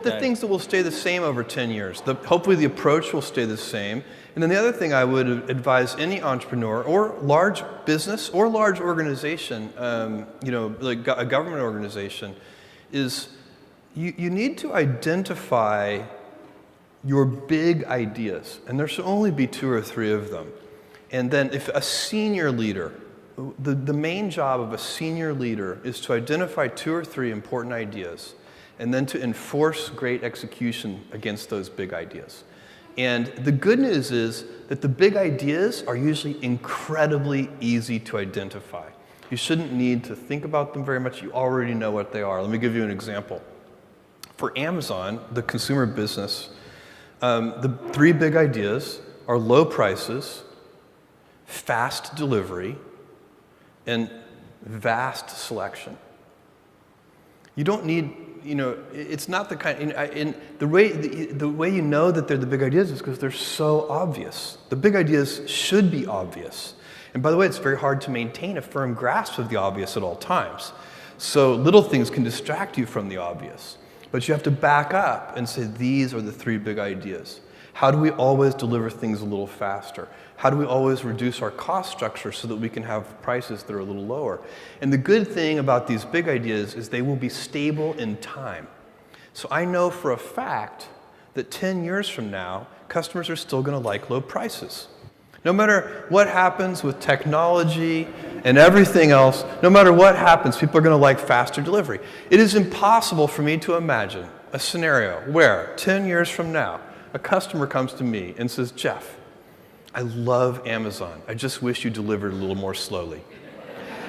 the things that will stay the same over 10 years. Hopefully the approach will stay the same. And then the other thing I would advise any entrepreneur or large business or large organization, like a government organization, is you need to identify your big ideas. And there should only be 2 or 3 of them. And then if a senior leader, the main job of a senior leader is to identify 2 or 3 important ideas and then to enforce great execution against those big ideas. And the good news is that the big ideas are usually incredibly easy to identify. You shouldn't need to think about them very much. You already know what they are. Let me give you an example. For Amazon, the consumer business, the 3 big ideas are low prices, fast delivery, and vast selection. You don't need, it's not the kind, the way you know that they're the big ideas is because they're so obvious. The big ideas should be obvious. And by the way, it's very hard to maintain a firm grasp of the obvious at all times. So little things can distract you from the obvious. But you have to back up and say, these are the 3 big ideas. How do we always deliver things a little faster? How do we always reduce our cost structure so that we can have prices that are a little lower? And the good thing about these big ideas is they will be stable in time. So I know for a fact that 10 years from now, customers are still going to like low prices. No matter what happens with technology and everything else, no matter what happens, people are going to like faster delivery. It is impossible for me to imagine a scenario where 10 years from now, a customer comes to me and says, Jeff, I love Amazon. I just wish you delivered a little more slowly.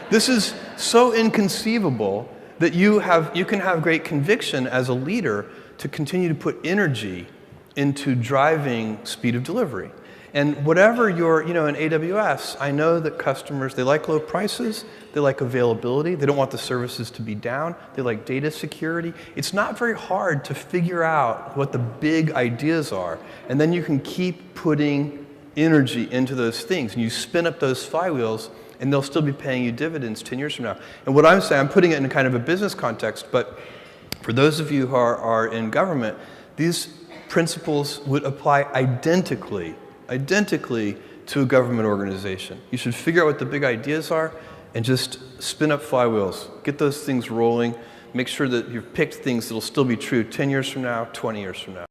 This is so inconceivable that you can have great conviction as a leader to continue to put energy into driving speed of delivery. And whatever you're, in AWS, I know that customers, they like low prices, they like availability, they don't want the services to be down, they like data security. It's not very hard to figure out what the big ideas are, and then you can keep putting energy into those things, and you spin up those flywheels, and they'll still be paying you dividends 10 years from now. And what I'm saying, I'm putting it in kind of a business context, but for those of you who are in government, these principles would apply identically to a government organization. You should figure out what the big ideas are and just spin up flywheels. Get those things rolling. Make sure that you've picked things that will still be true 10 years from now, 20 years from now.